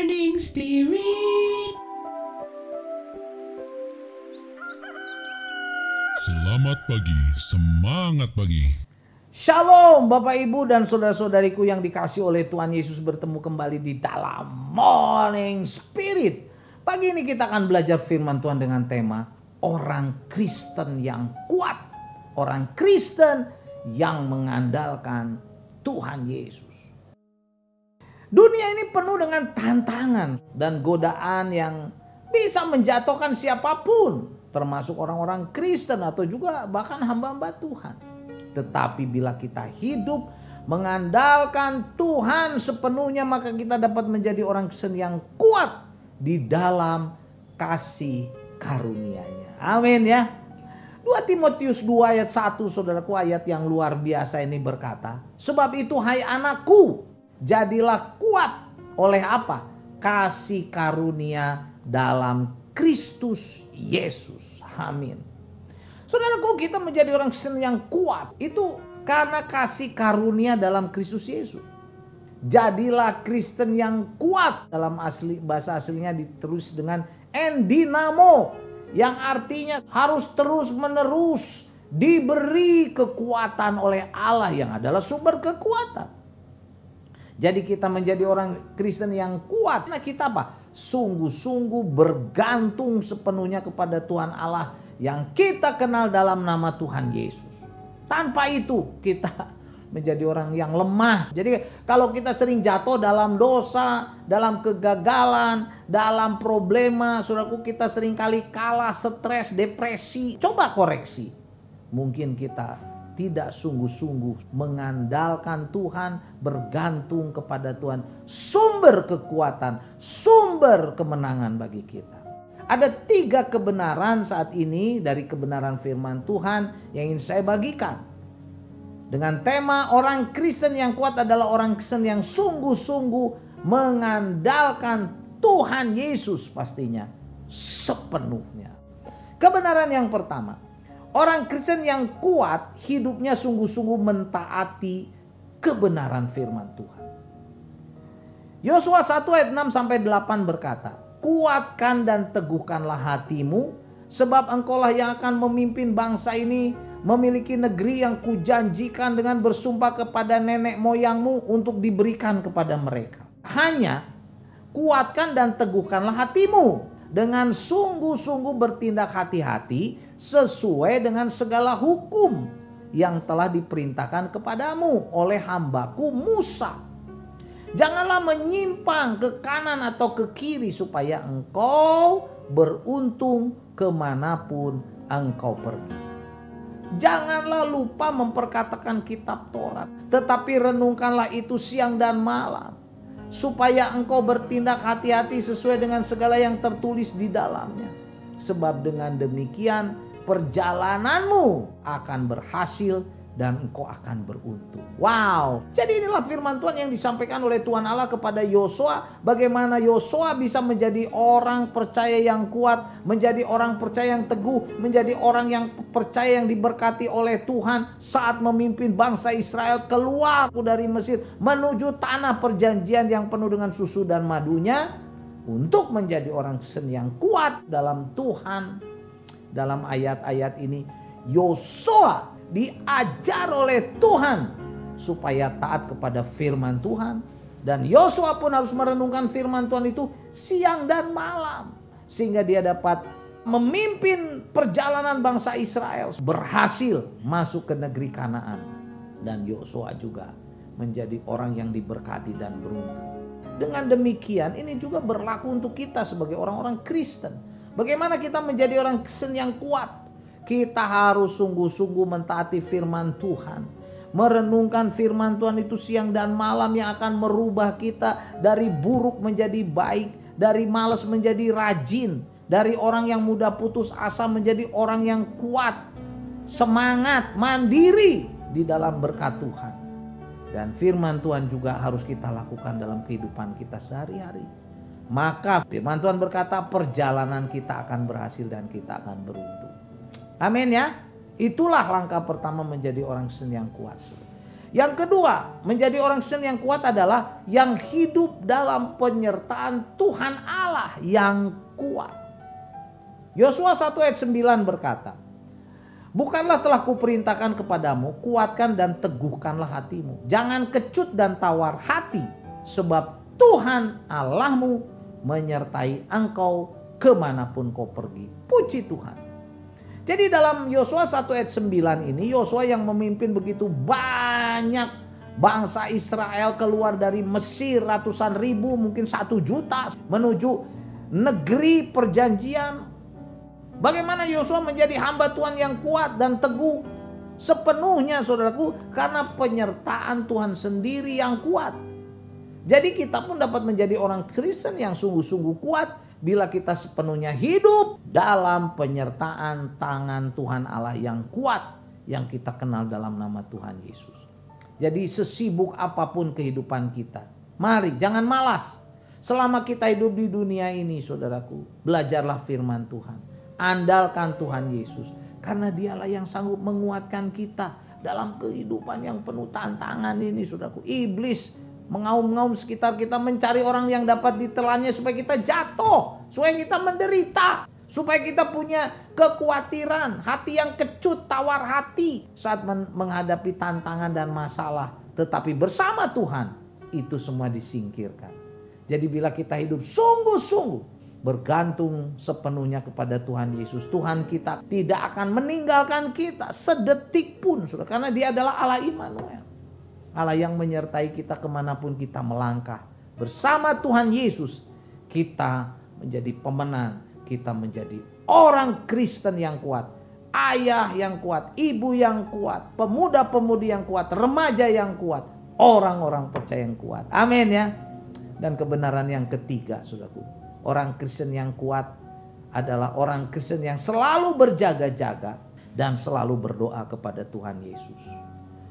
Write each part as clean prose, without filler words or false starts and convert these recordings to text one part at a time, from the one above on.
Morning Spirit. Selamat pagi, semangat pagi. Shalom Bapak Ibu dan saudara-saudariku yang dikasih oleh Tuhan Yesus, bertemu kembali di dalam Morning Spirit. Pagi ini kita akan belajar firman Tuhan dengan tema orang Kristen yang kuat. Orang Kristen yang mengandalkan Tuhan Yesus. Dunia ini penuh dengan tantangan dan godaan yang bisa menjatuhkan siapapun, termasuk orang-orang Kristen atau juga bahkan hamba-hamba Tuhan. Tetapi bila kita hidup mengandalkan Tuhan sepenuhnya, maka kita dapat menjadi orang Kristen yang kuat di dalam kasih karunia-Nya. Amin ya. 2 Timotius 2 ayat 1, saudaraku, ayat yang luar biasa ini berkata, sebab itu hai anakku, jadilah kuat oleh apa? Kasih karunia dalam Kristus Yesus. Amin. Saudaraku, kita menjadi orang Kristen yang kuat itu karena kasih karunia dalam Kristus Yesus. Jadilah Kristen yang kuat, dalam bahasa aslinya ditulis dengan endinamo, yang artinya harus terus menerus diberi kekuatan oleh Allah yang adalah sumber kekuatan. Jadi kita menjadi orang Kristen yang kuat. Nah, kita apa? Sungguh-sungguh bergantung sepenuhnya kepada Tuhan Allah yang kita kenal dalam nama Tuhan Yesus. Tanpa itu kita menjadi orang yang lemah. Jadi kalau kita sering jatuh dalam dosa, dalam kegagalan, dalam problema, saudaraku, kita sering kali kalah, stres, depresi. Coba koreksi. Mungkin kita tidak sungguh-sungguh mengandalkan Tuhan, bergantung kepada Tuhan, sumber kekuatan, sumber kemenangan bagi kita. Ada 3 kebenaran saat ini dari kebenaran firman Tuhan yang ingin saya bagikan. Dengan tema orang Kristen yang kuat adalah orang Kristen yang sungguh-sungguh mengandalkan Tuhan Yesus pastinya sepenuhnya. Kebenaran yang pertama, orang Kristen yang kuat hidupnya sungguh-sungguh mentaati kebenaran firman Tuhan. Yosua 1 ayat 6 sampai 8 berkata, kuatkan dan teguhkanlah hatimu, sebab engkaulah yang akan memimpin bangsa ini memiliki negeri yang kujanjikan dengan bersumpah kepada nenek moyangmu untuk diberikan kepada mereka. Hanya kuatkan dan teguhkanlah hatimu dengan sungguh-sungguh bertindak hati-hati sesuai dengan segala hukum yang telah diperintahkan kepadamu oleh hambaku Musa. Janganlah menyimpang ke kanan atau ke kiri supaya engkau beruntung kemanapun engkau pergi. Janganlah lupa memperkatakan kitab Taurat, tetapi renungkanlah itu siang dan malam, supaya engkau bertindak hati-hati sesuai dengan segala yang tertulis di dalamnya. Sebab dengan demikian perjalananmu akan berhasil dan engkau akan beruntung. Wow. Jadi inilah firman Tuhan yang disampaikan oleh Tuhan Allah kepada Yosua. Bagaimana Yosua bisa menjadi orang percaya yang kuat, menjadi orang percaya yang teguh, menjadi orang yang percaya yang diberkati oleh Tuhan saat memimpin bangsa Israel keluar dari Mesir menuju tanah perjanjian yang penuh dengan susu dan madunya, untuk menjadi orang Kristen yang kuat dalam Tuhan. Dalam ayat-ayat ini Yosua diajar oleh Tuhan supaya taat kepada firman Tuhan, dan Yosua pun harus merenungkan firman Tuhan itu siang dan malam sehingga dia dapat memimpin perjalanan bangsa Israel berhasil masuk ke negeri Kanaan. Dan Yosua juga menjadi orang yang diberkati dan beruntung. Dengan demikian ini juga berlaku untuk kita sebagai orang-orang Kristen. Bagaimana kita menjadi orang Kristen yang kuat? Kita harus sungguh-sungguh mentaati firman Tuhan. Merenungkan firman Tuhan itu siang dan malam yang akan merubah kita dari buruk menjadi baik. Dari malas menjadi rajin. Dari orang yang mudah putus asa menjadi orang yang kuat. Semangat, mandiri di dalam berkat Tuhan. Dan firman Tuhan juga harus kita lakukan dalam kehidupan kita sehari-hari. Maka firman Tuhan berkata perjalanan kita akan berhasil dan kita akan beruntung. Amin ya. Itulah langkah pertama menjadi orang Kristen yang kuat. Yang kedua, menjadi orang Kristen yang kuat adalah yang hidup dalam penyertaan Tuhan Allah yang kuat. Yosua 1 ayat 9 berkata, "Bukanlah telah kuperintahkan kepadamu, kuatkan dan teguhkanlah hatimu. Jangan kecut dan tawar hati, sebab Tuhan Allahmu menyertai engkau kemanapun kau pergi." Puji Tuhan. Jadi dalam Yosua 1 ayat 9 ini, Yosua yang memimpin begitu banyak bangsa Israel keluar dari Mesir ratusan ribu, mungkin 1 juta menuju negeri perjanjian. Bagaimana Yosua menjadi hamba Tuhan yang kuat dan teguh? Sepenuhnya saudaraku karena penyertaan Tuhan sendiri yang kuat. Jadi kita pun dapat menjadi orang Kristen yang sungguh-sungguh kuat bila kita sepenuhnya hidup dalam penyertaan tangan Tuhan Allah yang kuat yang kita kenal dalam nama Tuhan Yesus. Jadi sesibuk apapun kehidupan kita, mari jangan malas. Selama kita hidup di dunia ini saudaraku, belajarlah firman Tuhan. Andalkan Tuhan Yesus karena dialah yang sanggup menguatkan kita dalam kehidupan yang penuh tantangan ini saudaraku. Iblis mengaum-ngaum sekitar kita, mencari orang yang dapat ditelannya supaya kita jatuh, supaya kita menderita, supaya kita punya kekhawatiran, hati yang kecut, tawar hati saat menghadapi tantangan dan masalah. Tetapi bersama Tuhan itu semua disingkirkan. Jadi bila kita hidup sungguh-sungguh bergantung sepenuhnya kepada Tuhan Yesus, Tuhan kita tidak akan meninggalkan kita sedetik pun, saudara, karena Dia adalah Allah Immanuel. Allah yang menyertai kita kemanapun kita melangkah. Bersama Tuhan Yesus kita menjadi pemenang. Kita menjadi orang Kristen yang kuat. Ayah yang kuat, ibu yang kuat, pemuda-pemudi yang kuat, remaja yang kuat. Orang-orang percaya yang kuat. Amin ya. Dan kebenaran yang ketiga saudaraku. Orang Kristen yang kuat adalah orang Kristen yang selalu berjaga-jaga dan selalu berdoa kepada Tuhan Yesus.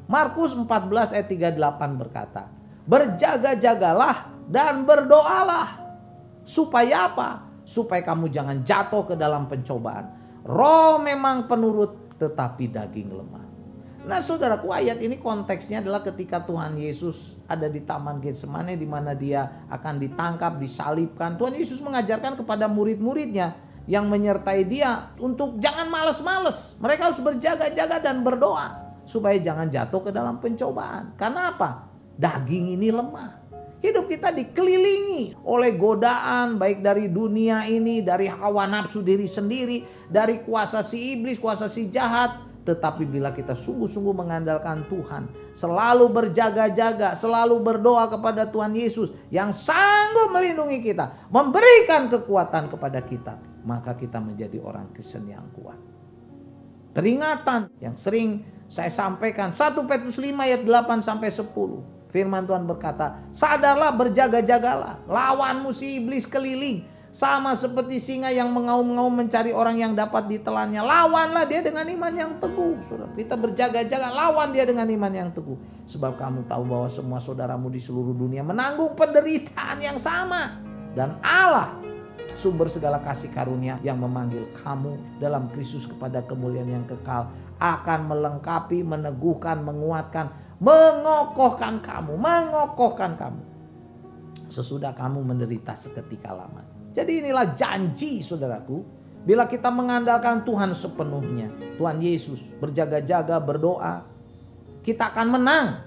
Markus 14 ayat 38 berkata, "Berjaga-jagalah dan berdoalah." Supaya apa? Supaya kamu jangan jatuh ke dalam pencobaan. Roh memang penurut tetapi daging lemah. Nah saudaraku, ayat ini konteksnya adalah ketika Tuhan Yesus ada di Taman Getsemane di mana Dia akan ditangkap, disalibkan. Tuhan Yesus mengajarkan kepada murid-muridnya yang menyertai Dia untuk jangan malas-males. Mereka harus berjaga-jaga dan berdoa supaya jangan jatuh ke dalam pencobaan. Karena apa? Daging ini lemah. Hidup kita dikelilingi oleh godaan baik dari dunia ini, dari hawa nafsu diri sendiri, dari kuasa si iblis, kuasa si jahat. Tetapi bila kita sungguh-sungguh mengandalkan Tuhan, selalu berjaga-jaga, selalu berdoa kepada Tuhan Yesus yang sanggup melindungi kita, memberikan kekuatan kepada kita, maka kita menjadi orang Kristen yang kuat. Peringatan yang sering saya sampaikan 1 Petrus 5 ayat 8 sampai 10. Firman Tuhan berkata, "Sadarlah, berjaga-jagalah. Lawanmu si iblis keliling sama seperti singa yang mengaum-ngaum mencari orang yang dapat ditelannya. Lawanlah dia dengan iman yang teguh." Saudara, kita berjaga-jaga, lawan dia dengan iman yang teguh. Sebab kamu tahu bahwa semua saudaramu di seluruh dunia menanggung penderitaan yang sama. Dan Allah, sumber segala kasih karunia yang memanggil kamu dalam Kristus kepada kemuliaan yang kekal, akan melengkapi, meneguhkan, menguatkan, mengokohkan kamu sesudah kamu menderita seketika lamanya. Jadi inilah janji saudaraku, bila kita mengandalkan Tuhan sepenuhnya, Tuhan Yesus, berjaga-jaga, berdoa, kita akan menang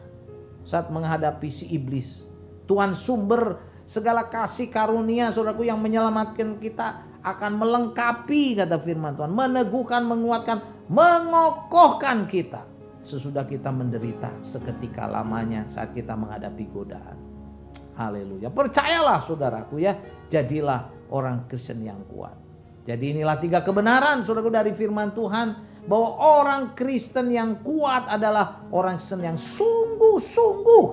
saat menghadapi si iblis. Tuhan sumber segala kasih karunia saudaraku yang menyelamatkan kita akan melengkapi, kata firman Tuhan, meneguhkan, menguatkan, mengokohkan kita sesudah kita menderita seketika lamanya saat kita menghadapi godaan. Haleluya. Percayalah saudaraku ya, jadilah orang Kristen yang kuat. Jadi inilah 3 kebenaran saudaraku dari firman Tuhan, bahwa orang Kristen yang kuat adalah orang Kristen yang sungguh-sungguh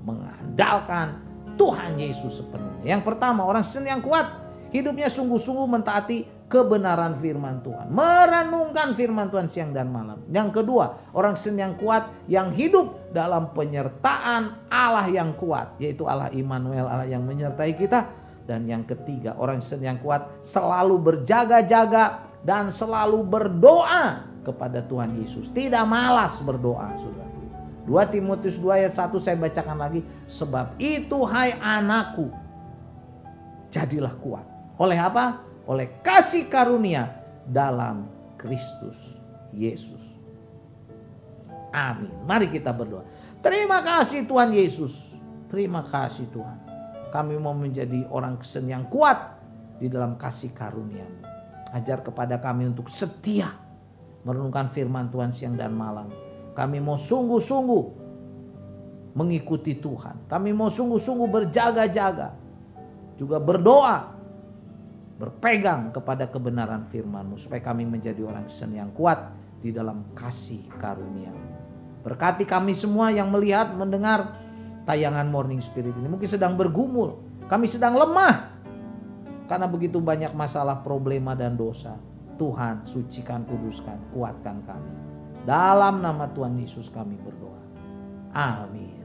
mengandalkan Tuhan Yesus sepenuhnya. Yang pertama, orang Kristen yang kuat hidupnya sungguh-sungguh mentaati kebenaran firman Tuhan, merenungkan firman Tuhan siang dan malam. Yang kedua, orang Kristen yang kuat yang hidup dalam penyertaan Allah yang kuat, yaitu Allah Immanuel, Allah yang menyertai kita. Dan yang ketiga, orang Kristen yang kuat selalu berjaga-jaga dan selalu berdoa kepada Tuhan Yesus, tidak malas berdoa saudara. 2 Timotius 2 ayat 1 saya bacakan lagi. Sebab itu hai anakku, jadilah kuat. Oleh apa? Oleh kasih karunia dalam Kristus Yesus. Amin. Mari kita berdoa. Terima kasih Tuhan Yesus. Terima kasih Tuhan. Kami mau menjadi orang Kristen yang kuat di dalam kasih karunia-Mu. Ajar kepada kami untuk setia merenungkan firman Tuhan siang dan malam. Kami mau sungguh-sungguh mengikuti Tuhan. Kami mau sungguh-sungguh berjaga-jaga. Juga berdoa. Berpegang kepada kebenaran firman-Mu. Supaya kami menjadi orang Kristen yang kuat di dalam kasih karunia-Mu. Berkati kami semua yang melihat, mendengar tayangan Morning Spirit ini. Mungkin sedang bergumul. Kami sedang lemah. Karena begitu banyak masalah, problema dan dosa. Tuhan sucikan, kuduskan, kuatkan kami. Dalam nama Tuhan Yesus kami berdoa. Amin.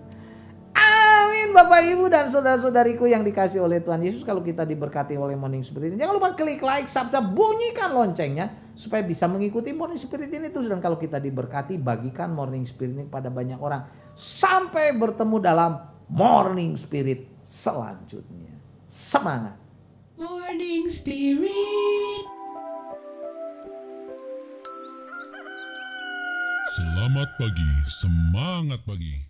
Amin Bapak Ibu dan saudara-saudariku yang dikasih oleh Tuhan Yesus. Kalau kita diberkati oleh Morning Spirit ini, jangan lupa klik like, subscribe, bunyikan loncengnya supaya bisa mengikuti Morning Spirit ini terus. Dan kalau kita diberkati, bagikan Morning Spirit ini pada banyak orang. Sampai bertemu dalam Morning Spirit selanjutnya. Semangat. Morning Spirit. Selamat pagi, semangat pagi.